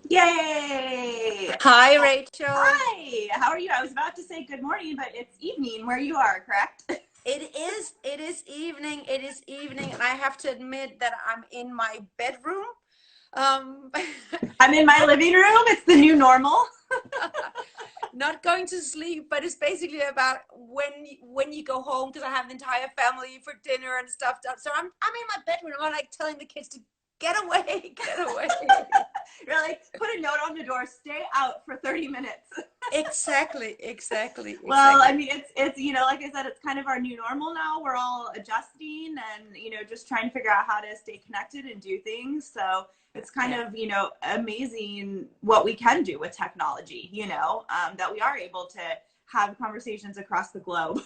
Yay! Hi, Rachel. Hi, how are you? I was about to say good morning, but it's evening where you are, correct? It is evening. It is evening, and I have to admit that I'm in my bedroom. Um, I'm in my not living room. It's the new normal. not going to sleep, but it's basically about when you go home because I have the entire family for dinner and stuff done. So I'm in my bedroom. I'm like telling the kids to get away, get away. You're like, put a note on the door, stay out for 30 minutes. Exactly, exactly, Well, I exactly. mean, it's like I said, it's kind of our new normal now. We're all adjusting and, just trying to figure out how to stay connected and do things. So it's kind Yeah. of, amazing what we can do with technology, that we are able to have conversations across the globe.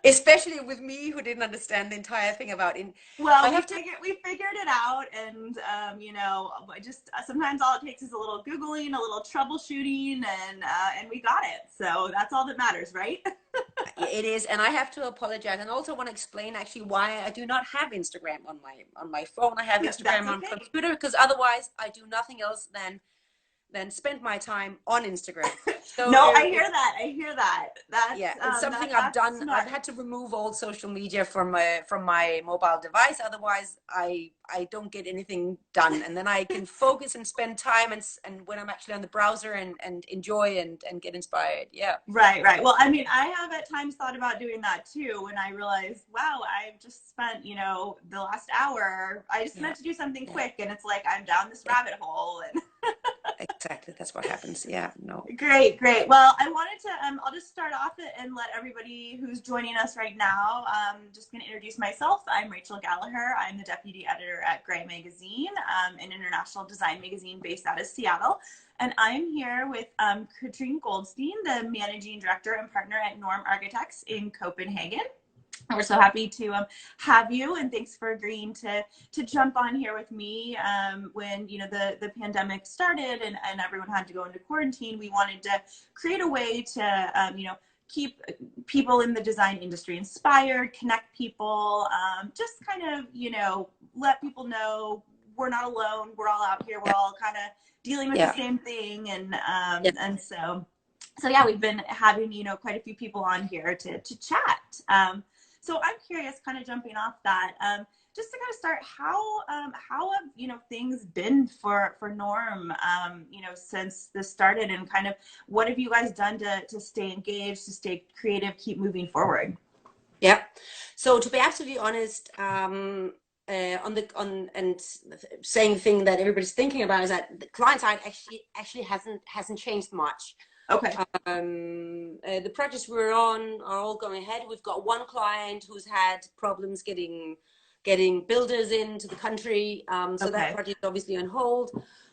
Especially with me who didn't understand the entire thing about in Well, I we have to figured we figured it out, and I just sometimes all it takes is a little googling, a little troubleshooting, and we got it. So that's all that matters, right? It is, and I have to apologize, and also want to explain actually why I do not have Instagram on my phone. I have That's Instagram on okay. computer because otherwise I do nothing else than spend my time on Instagram. So No, I hear that. I hear that. yeah, it's something I've That's done. I've smart. had to remove all social media from my mobile device. Otherwise, I don't get anything done, and then I can focus and spend time and when I'm actually on the browser and enjoy and get inspired. Yeah. Right, right. Well, I mean, I have at times thought about doing that too when I realized, wow, I've just spent, the last hour, I just Yeah. meant to do something Yeah. quick and it's like I'm down this rabbit hole and Exactly. That's what happens. Yeah. No. great, great. Well, I wanted to, I'll just start off it and let everybody who's joining us right now, just going to introduce myself. I'm Rachel Gallaher. I'm the deputy editor at Gray Magazine, an international design magazine based out of Seattle. And I'm here with Katrine Goldstein, the managing director and partner at Norm Architects in Copenhagen. We're so happy to have you, and thanks for agreeing to jump on here with me. When the pandemic started and everyone had to go into quarantine, we wanted to create a way to keep people in the design industry inspired, connect people, just kind of let people know we're not alone. We're all out here. We're all kind of dealing with the Yeah. same thing, and Yeah. yeah, we've been having quite a few people on here to chat. So I'm curious, kind of jumping off that, just to kind of start, how have things been for Norm, since this started, and kind of what have you guys done to stay engaged, to stay creative, keep moving forward? Yeah. So to be absolutely honest, on and saying the thing that everybody's thinking about is that the client side actually hasn't changed much. Okay. The projects we're on are all going ahead. We've got one client who's had problems getting builders into the country, so that Okay. project is obviously on hold.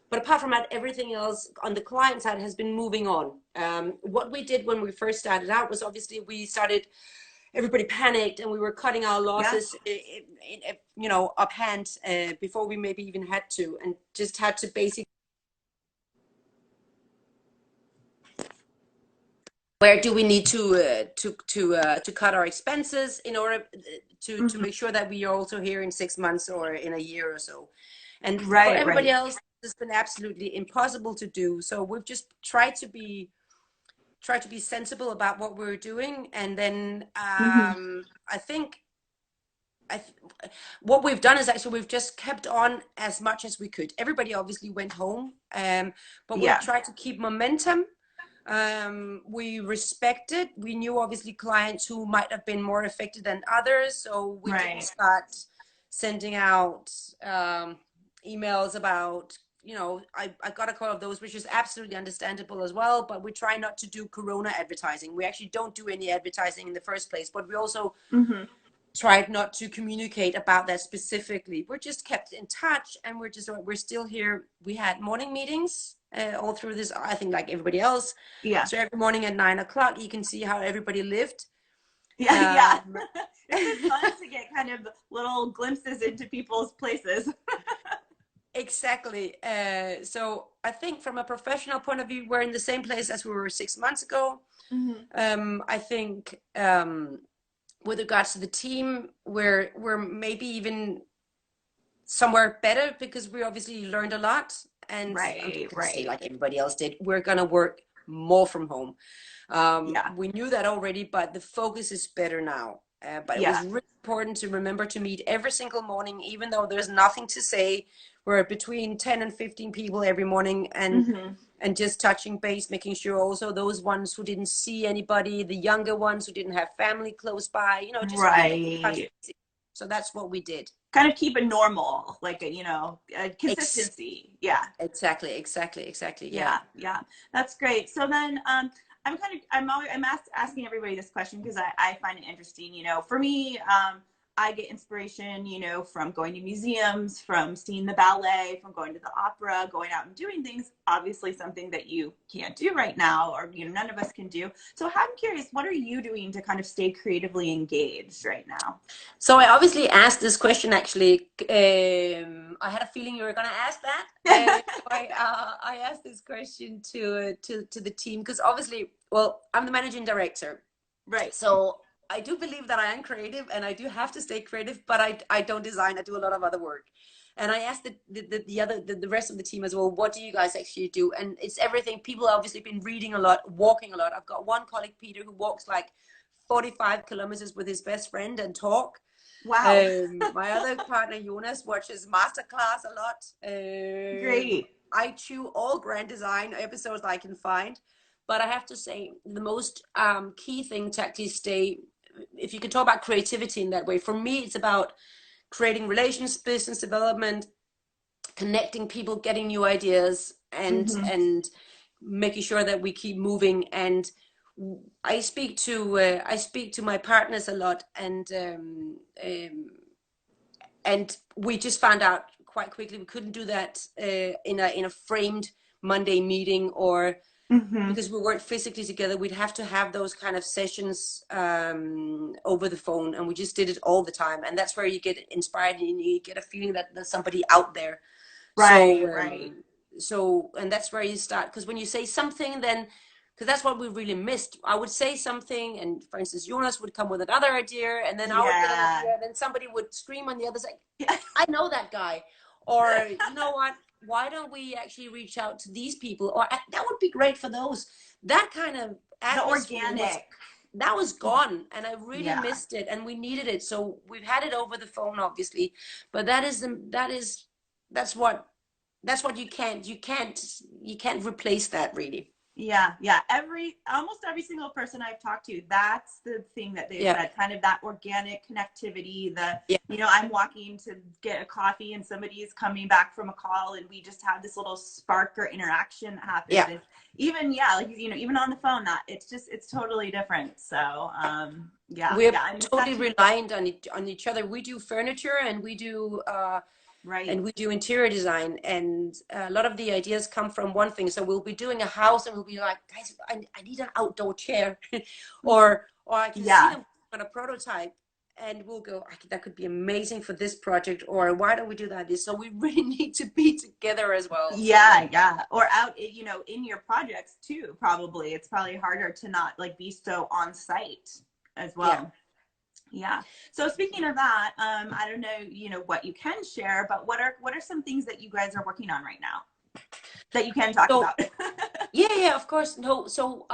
But apart from that, everything else on the client side has been moving on. What we did when we first started out was obviously everybody panicked and we were cutting our Yeah. losses, uphand before we maybe even had to, and just had to basically where do we need to cut our expenses in order to Hmm. make sure that we are also here in 6 months or in a year or so. And for Right. everybody Right. else, it's been absolutely impossible to do. So we've just tried to be sensible about what we're doing, and then Hmm. I think I th- what we've done is actually we've just kept on as much as we could. Everybody obviously went home, but we've Yeah. tried to keep momentum. We respected. We knew obviously clients who might have been more affected than others, so we didn't Right. start sending out emails about. I got a call of those, which is absolutely understandable as well. But we try not to do Corona advertising. We actually don't do any advertising in the first place. But we also Hmm. tried not to communicate about that specifically. We're just kept in touch, and we're still here. We had morning meetings all through this, I think, like everybody else. Yeah. So every morning at 9 o'clock, you can see how everybody lived. Yeah. Yeah. Um, It's been fun to get kind of little glimpses into people's places. exactly. So I think from a professional point of view, we're in the same place as we were 6 months ago. Hmm. I think with regards to the team, we're maybe even somewhere better because we obviously learned a lot. And I'm not Right, going to say right. like everybody else did, we're going to work more from home. Yeah, We knew that already, but the focus is better now. But it yeah. was really important to remember to meet every single morning, even though there's nothing to say. We're between 10 and 15 people every morning, Hmm. and just touching base, making sure also those ones who didn't see anybody, the younger ones who didn't have family close by, just really touch Right. base. So that's what we did. Kind of keep it normal, like a Ex- consistency. Yeah. exactly. Yeah. Yeah, yeah, that's great. So then, I'm asking everybody this question because I find it interesting. For me, I get inspiration, from going to museums, from seeing the ballet, from going to the opera, going out and doing things. Obviously, something that you can't do right now, or none of us can do. So I'm curious, what are you doing to kind of stay creatively engaged right now? So I obviously asked this question actually. I had a feeling you were going to ask that. I asked this question to the team because obviously, well, I'm the managing director, Right. so I do believe that I am creative and I do have to stay creative, but I don't design. I do a lot of other work. And I asked the rest of the team as well, what do you guys actually do? And it's everything. People have obviously been reading a lot, walking a lot. I've got one colleague, Peter, who walks like 45 kilometers with his best friend and talk. Wow. My other partner, Eunice, watches Masterclass a lot. Great. I chew all grand design episodes I can find. But I have to say, the most key thing to actually stay, if you could talk about creativity in that way, for me, it's about creating relations, business development, connecting people, getting new ideas, Hmm. and making sure that we keep moving. And I speak to my partners a lot, and we just found out quite quickly we couldn't do that in a framed Monday meeting, or Hmm. because we weren't physically together. We'd have to have those kind of sessions over the phone, and we just did it all the time. And that's where you get inspired and you get a feeling that there's somebody out there. Right, So, right. and that's where you start. Because when you say something, then, because that's what we really missed. I would say something, and for instance, Jonas would come with another idea, and then I would get an Yeah. idea, and then somebody would scream on the other side, Yeah. I know that guy. Or, you know what? Why don't we actually reach out to these people? Or that would be great for those. That kind of The atmosphere was organic. that was gone, and I really Yeah. missed it, and we needed it. So we've had it over the phone, obviously, but that's what you can't replace that really. Yeah, yeah. Almost every single person I've talked to, that's the thing that they've Yeah, said, kind of that organic connectivity. yeah, I'm walking to get a coffee and somebody's coming back from a call and we just have this little spark or interaction that happens. yeah. And even, yeah, like, even on the phone, that it's totally different. So, yeah, We're yeah, I miss that totally too. reliant on each other. We do furniture, Right. and we do interior design, and a lot of the ideas come from one thing. So we'll be doing a house and we'll be like, guys, I need an outdoor chair, or I can see Yeah. them on a prototype, and we'll go, that could be amazing for this project, or why don't we do that? So we really need to be together as well. So Yeah, yeah. Or out, in your projects too, probably. It's probably harder to not like be so on site as yeah. well. Yeah. So speaking of that, I don't know, what you can share, but what are some things that you guys are working on right now that you can talk So about? yeah, of course. No, so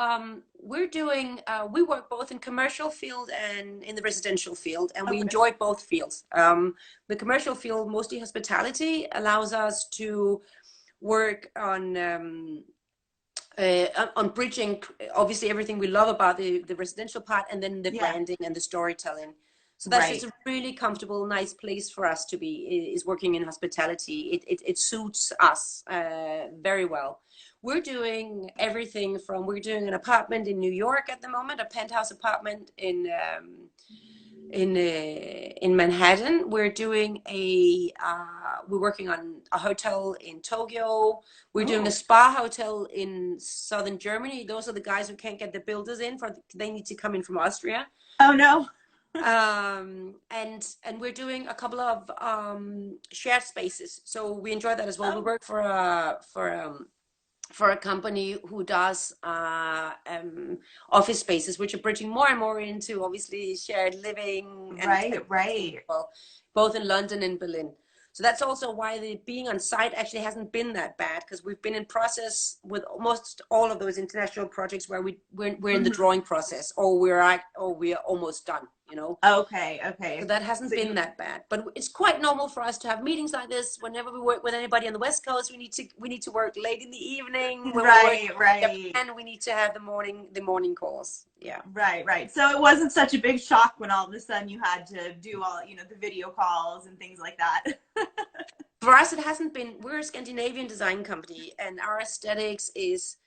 we work both in commercial field and in the residential field, and we Okay. enjoy both fields. The commercial field, mostly hospitality, allows us to work on bridging obviously everything we love about the residential part, and then the Yeah. branding and the storytelling. So that's just Right. a really comfortable, nice place for us to be, is working in hospitality. It suits us very well. We're doing an apartment in New York at the moment, a penthouse apartment in Manhattan. We're working on a hotel in Tokyo. We're doing a Oh. spa hotel in southern Germany. Those are the guys who can't get the builders in, they need to come in from Austria. Oh no. And we're doing a couple of shared spaces, so we enjoy that as well. We Oh. work for a company who does office spaces, which are bridging more and more into obviously shared living and Right, right. well, both in London and Berlin. So that's also why the being on site actually hasn't been that bad, because we've been in process with almost all of those international projects where we're in the drawing process, or we're almost done, you know. Okay, So okay. that hasn't So been that bad, but it's quite normal for us to have meetings like this whenever we work with anybody on the West Coast. We need to work late in the evening. When we're working in right. Japan, we need to have the morning calls. Yeah. Right. So it wasn't such a big shock when all of a sudden you had to do all, you know, the video calls and things like that. For us, it hasn't been. We're a Scandinavian design company, and our aesthetics is,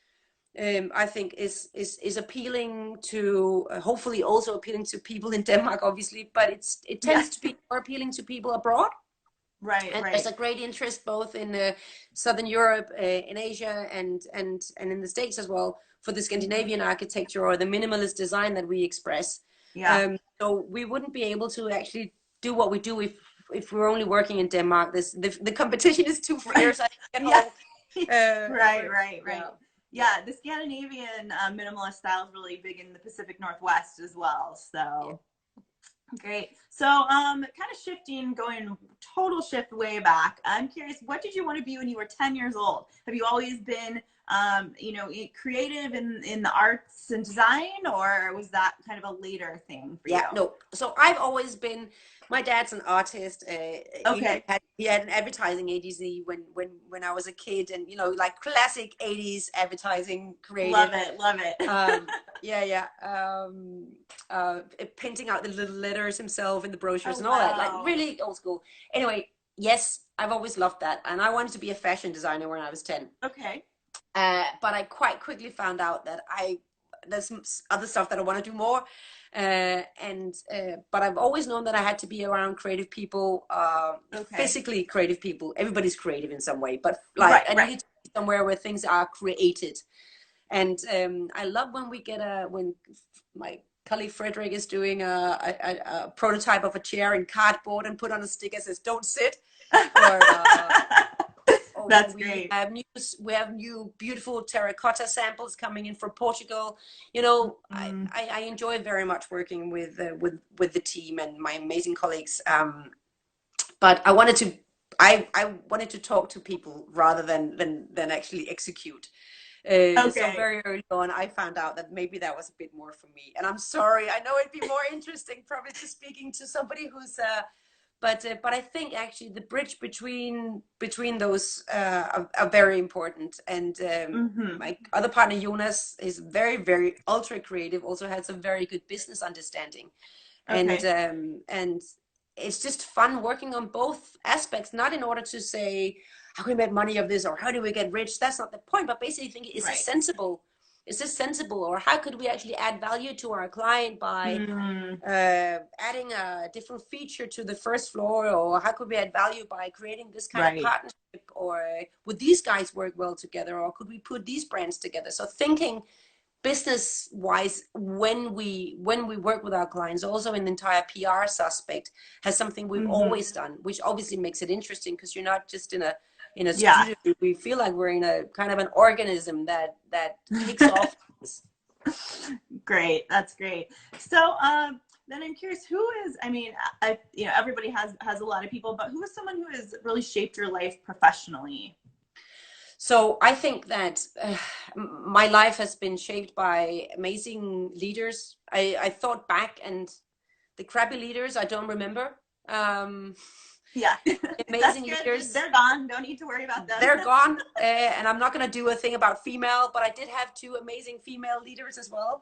I think, is appealing to, hopefully also appealing to people in Denmark, obviously, but it Yeah. tends to be more appealing to people abroad. Right, And there's right. a great interest both in Southern Europe, in Asia, and in the States as well, for the Scandinavian architecture or the minimalist design that we express. Yeah. So we wouldn't be able to actually do what we do if we're only working in Denmark. The competition is too fierce. I think, Yeah. right. Right. Yeah. Yeah, the Scandinavian minimalist style is really big in the Pacific Northwest as well. So great. So kind of shifting, going total shift way back. I'm curious, what did you want to be when you were 10 years old? Have you always been you know, creative in the arts and design, or was that kind of a later thing for you? Yeah, no. So I've always been. My dad's an artist. Okay. He had an advertising agency when I was a kid, and you know, like classic '80s advertising creative. Love it. Yeah. Painting out the little letters himself in the brochures Oh, and all that, like wow. really old school. Anyway, yes, I've always loved that, and I wanted to be a fashion designer when I was 10. Okay. But I quite quickly found out that there's some other stuff that I want to do more. But I've always known that I had to be around creative people, Okay. physically creative people. Everybody's creative in some way, but like I needed to be somewhere where things are created. And I love when my colleague Frederick is doing a prototype of a chair in cardboard and put on a sticker that says "Don't sit," or That's we great. have new beautiful terracotta samples coming in from Portugal. You know, Mm. I enjoy very much working with the team and my amazing colleagues. But I wanted to talk to people rather than actually execute. So Okay. very early on, I found out that maybe that was a bit more for me. And I'm sorry, I know it'd be more interesting probably to speaking to somebody who's but I think actually the bridge between those are very important. And my other partner Eunice is very ultra creative. Also has a very good business understanding, Okay. and it's just fun working on both aspects. Not in order to say how can we make money of this or how do we get rich. That's not the point. But basically, think is this sensible? Is this sensible, or how could we actually add value to our client by adding a different feature to the first floor, or how could we add value by creating this kind of partnership, or would these guys work well together, or could we put these brands together? So thinking business wise when we work with our clients, also in the entire PR aspect, has something we've always done, which obviously makes it interesting because you're not just in a studio. We feel like we're in a kind of an organism that kicks off. Great. That's great. So then I'm curious, who is, I mean, you know, everybody has a lot of people, but who is someone who has really shaped your life professionally? So I think that my life has been shaped by amazing leaders. I thought back, and the crappy leaders I don't remember. Yeah, amazing leaders. They're gone. Don't need to worry about them. They're gone. And I'm not going to do a thing about female, but I did have two amazing female leaders as well,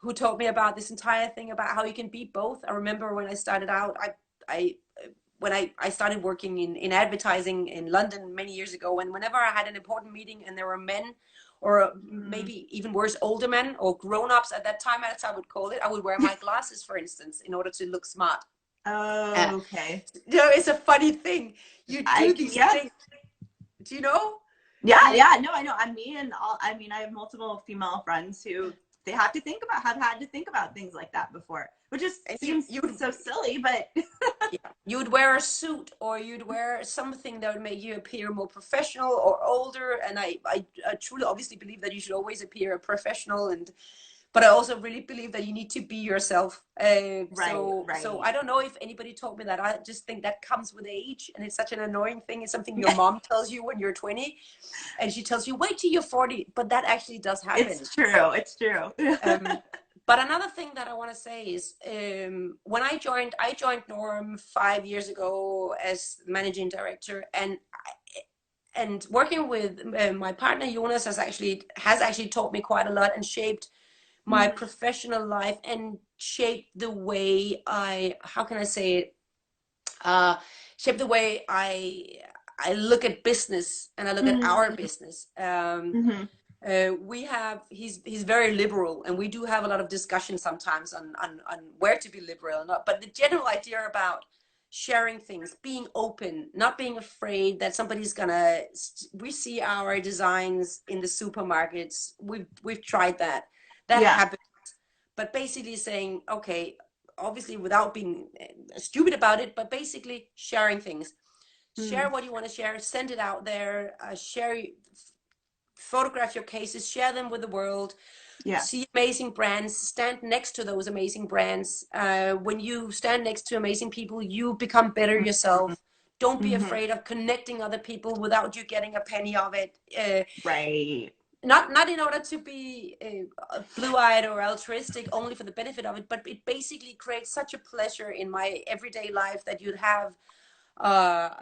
who taught me about this entire thing about how you can be both. I remember when I started out, when I started working in advertising in London many years ago, and whenever I had an important meeting and there were men, or maybe even worse, older men or grown-ups at that time, as I would call it, I would wear my glasses, for instance, in order to look smart. Oh, okay. You know, it's a funny thing. You do these things. Do you know? Yeah. No, I know. I mean, I have multiple female friends who they have had to think about things like that before, which just seems so silly, but you would wear a suit, or you'd wear something that would make you appear more professional or older. And I truly obviously believe that you should always appear professional, but I also really believe that you need to be yourself. Right, So right. I don't know if anybody told me that. I just think that comes with age, and it's such an annoying thing. It's something your mom tells you when you're 20, and she tells you wait till you're 40, but that actually does happen. It's true. It's true. Um, but another thing that I want to say is when I joined Norm 5 years ago as managing director, and working with my partner Eunice has actually taught me quite a lot and shaped my Mhm. professional life and shaped the way how can I say it, uh, shaped the way I look at business and I look at our Mhm. business. Mhm. We have he's very liberal, and we do have a lot of discussion sometimes on where to be liberal or not. But the general idea about sharing things, being open, not being afraid that somebody's gonna. We see our designs in the supermarkets. We've tried that. That Yeah. happens. But basically saying, okay, obviously without being stupid about it, but basically sharing things. Share Mm. what you want to share, send it out there, photograph your cases, share them with the world, Yeah. see amazing brands, stand next to those amazing brands. When you stand next to amazing people, you become better Mhm. yourself. Don't be Mhm. afraid of connecting other people without you getting a penny of it. Right. Not in order to be blue-eyed or altruistic only for the benefit of it, but it basically creates such a pleasure in my everyday life that you'd have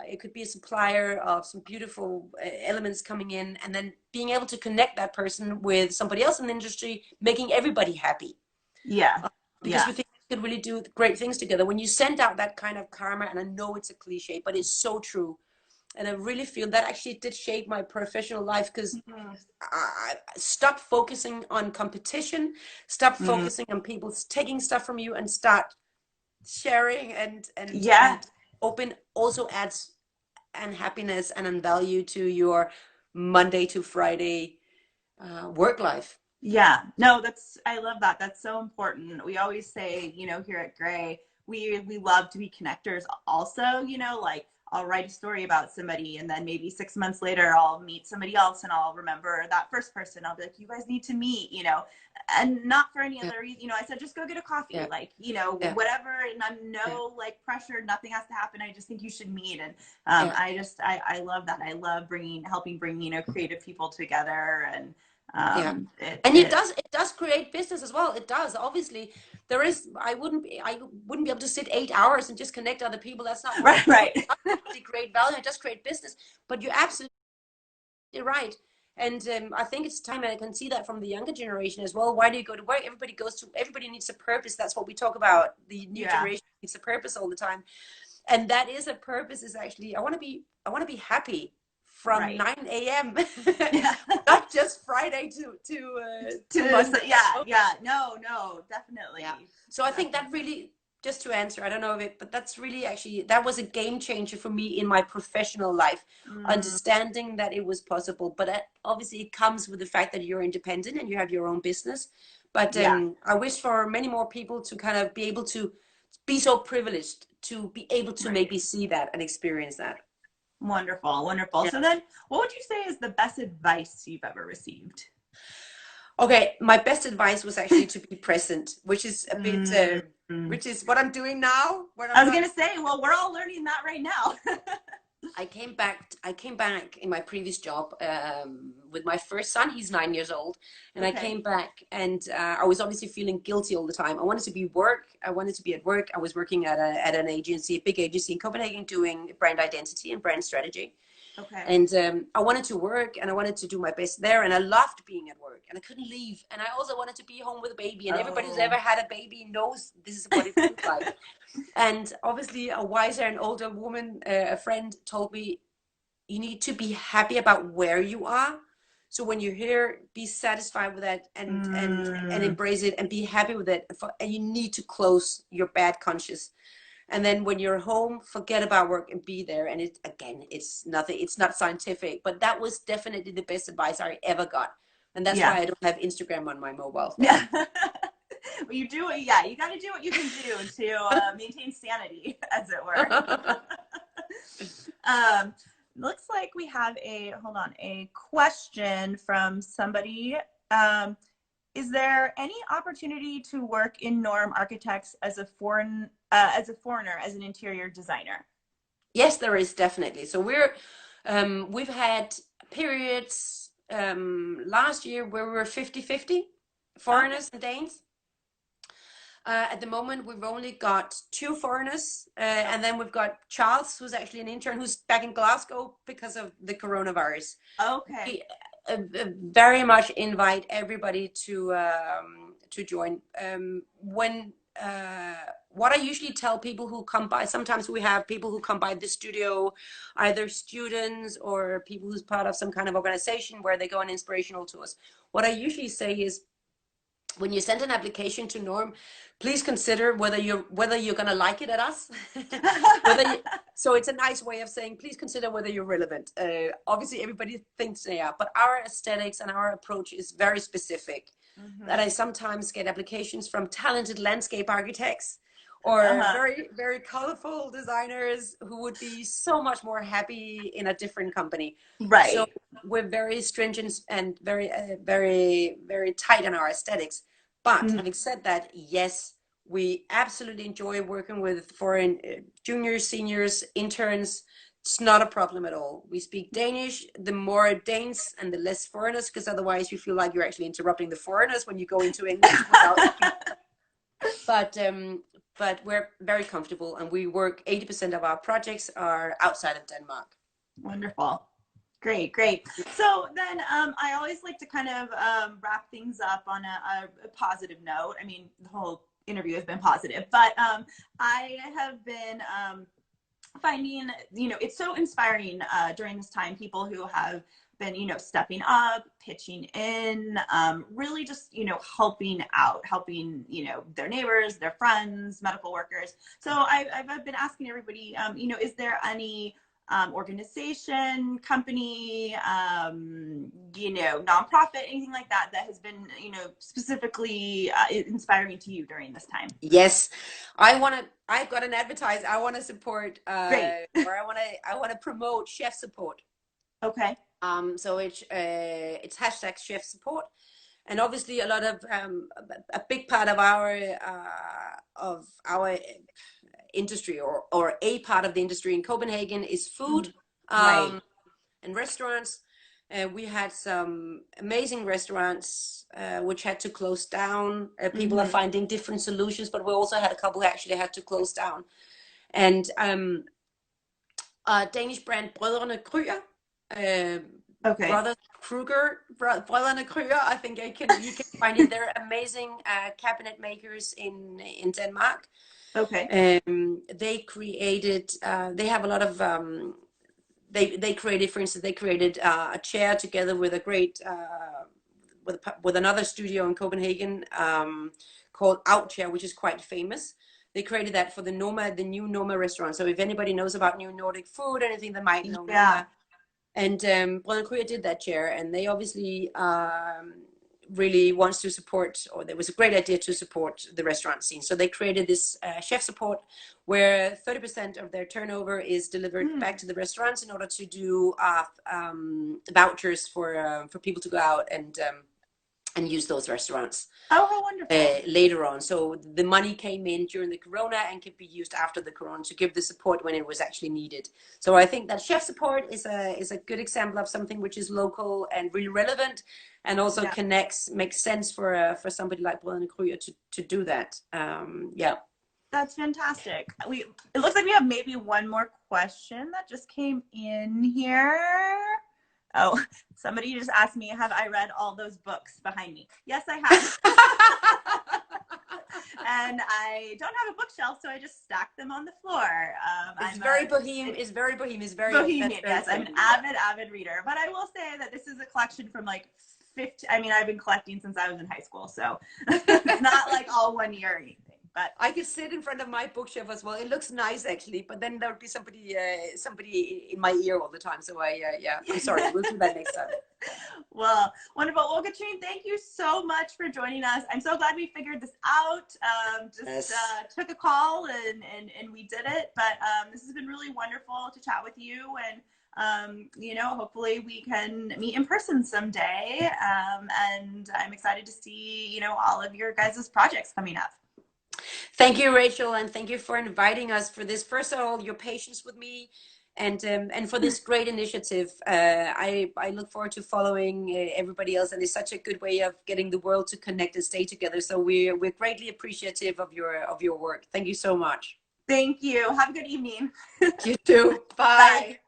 it could be a supplier of some beautiful elements coming in, and then being able to connect that person with somebody else in the industry, making everybody happy. Yeah. Because Yeah. we think we could really do great things together. When you send out that kind of karma, and I know it's a cliche, but it's so true. And I really feel that actually did shape my professional life because Mhm. I stop focusing on competition, stop Mm. focusing on people taking stuff from you, and start sharing Yeah. and open also adds and happiness and value to your Monday to Friday work life. Yeah, no, I love that. That's so important. We always say, here at Gray, we love to be connectors also, like I'll write a story about somebody and then maybe 6 months later I'll meet somebody else and I'll remember that first person. I'll be like, you guys need to meet, and not for any Yeah, other reason. I said, just go get a coffee, yeah, like, yeah, whatever. And I'm yeah, no like pressure, nothing has to happen. I just think you should meet. And yeah, I love that. I love helping bring, creative people together. And yeah. it And it it does create business as well. It does. Obviously, there is. I wouldn't be able to sit 8 hours and just connect other people. That's not what I right, do. right. It's not really create value. I just create business. But you're absolutely right. And I think it's time, and I can see that from the younger generation as well. Why do you go to work? Everybody needs a purpose. That's what we talk about. The new Yeah. generation needs a purpose all the time. And that is a purpose is actually I want to be happy from Right. 9 a.m. Yeah. not just Friday to So Monday. yeah, Oh, yeah. No, no, yeah. definitely. So I think that Definitely. really, just to answer, I don't know of it, but that's really actually that was a game changer for me in my professional life, Mm, understanding that it was possible. But obviously it comes with the fact that you're independent and you have your own business. But yeah. I wish for many more people to kind of be able to be so privileged to be able to Right. maybe see that and experience that. Wonderful. Wonderful. Yeah. So then what would you say is the best advice you've ever received? Okay, my best advice was actually to be present, which is a bit, Mm, which is what I'm doing now when I I'm was not. gonna say, well, we're all learning that right now. I came back in my previous job with my first son. He's 9 years old, and I Okay. came back, and I was obviously feeling guilty all the time. I wanted to be work. I wanted to be at work. I was working at an agency, a big agency in Copenhagen, doing brand identity and brand strategy. Okay. And I wanted to work and I wanted to do my best there. And I loved being at work and I couldn't leave. And I also wanted to be home with a baby. And everybody who's ever Oh. had a baby knows this is what it feels like. And obviously, a wiser and older woman, a friend, told me, you need to be happy about where you are. So when you're here, be satisfied with that and Mm, embrace it and be happy with it. And you need to close your bad conscience, and then when you're home, forget about work and be there. And it again, it's nothing, it's not scientific, but that was definitely the best advice I ever got. And that's yeah. why I don't have Instagram on my mobile phone. Yeah. Well, you do it. Yeah. You got to do what you can do to maintain sanity, as it were. um, looks like we have a question from somebody. Um, is there any opportunity to work in Norm Architects as a foreigner, as an interior designer? Yes, there is definitely. So we've had periods last year where we were 50-50 Okay. foreigners and Danes. At the moment, we've only got two foreigners, and then we've got Charles, who's actually an intern, who's back in Glasgow because of the coronavirus. Okay. We very much invite everybody to join. What I usually tell people who come by, sometimes we have people who come by the studio, either students or people who's part of some kind of organization where they go on inspirational tours. What I usually say is, when you send an application to Norm, please consider whether you're gonna like it at us. So it's a nice way of saying, please consider whether you're relevant. Obviously, everybody thinks they are, but our aesthetics and our approach is very specific. Mm-hmm. That I sometimes get applications from talented landscape architects or very, very colorful designers who would be so much more happy in a different company. Right. So we're very stringent and very, very, very tight on our aesthetics. But having said that, yes, we absolutely enjoy working with foreign juniors, seniors, interns. It's not a problem at all. We speak Danish. The more Danes and the less foreigners, because otherwise you feel like you're actually interrupting the foreigners when you go into English without but we're very comfortable, and we work 80% of our projects are outside of Denmark. Wonderful. Great, great. So then I always like to kind of wrap things up on a positive note. I mean, the whole interview has been positive, but I have been finding, it's so inspiring during this time, people who have been, stepping up, pitching in, really just, helping out, helping, their neighbors, their friends, medical workers. So I've been asking everybody, is there any organization, company, nonprofit, anything like that has been, specifically inspiring to you during this time? Yes, I've got an advertise. I want to support, Great. or I want to promote chef support. Okay. So it's hashtag chef support, and obviously a lot of a big part of our industry or a part of the industry in Copenhagen is food, right, and restaurants. We had some amazing restaurants which had to close down. People are finding different solutions, but we also had a couple who actually had to close down. And Danish brand Brødrene Krüger, okay, Brødrene Krüger, I think you can find it. They're amazing cabinet makers in Denmark. Okay. They created, they have a lot of, they created, for instance, a chair together with a great, with another studio in Copenhagen called Out Chair, which is quite famous. They created that for the new Noma restaurant. So if anybody knows about new Nordic food, anything, they might know Noma. And Brødrene Krüger did that chair, and they obviously really wants to support, or there was a great idea to support the restaurant scene. So they created this chef support where 30% of their turnover is delivered back to the restaurants in order to do vouchers for people to go out and use those restaurants. Oh, how wonderful. Later on. So the money came in during the corona and could be used after the corona to give the support when it was actually needed. So I think that chef support is a good example of something which is local and really relevant, and also makes sense for somebody like Brødrene Krüger to do that. That's fantastic. It looks like we have maybe one more question that just came in here. Oh, somebody just asked me, have I read all those books behind me? Yes, I have. And I don't have a bookshelf, so I just stack them on the floor. It's very bohemian. It's very bohemian. It's very bohemian. Yes, I'm an avid reader. But I will say that this is a collection from like 50. I mean, I've been collecting since I was in high school, so it's not like all 1 year or anything. But I could sit in front of my bookshelf as well. It looks nice, actually, but then there would be somebody in my ear all the time. So I'm sorry. We'll do that next time. Well, wonderful. Well, Katrine, thank you so much for joining us. I'm so glad we figured this out. Took a call and we did it. But this has been really wonderful to chat with you. And You know, hopefully we can meet in person someday. And I'm excited to see, you know, all of your guys' projects coming up. Thank you, Rachel, and thank you for inviting us for this. First of all, your patience with me, and for this great initiative. I look forward to following everybody else, and it's such a good way of getting the world to connect and stay together. So we're greatly appreciative of your work. Thank you so much. Thank you. Have a good evening. You too. Bye. Bye.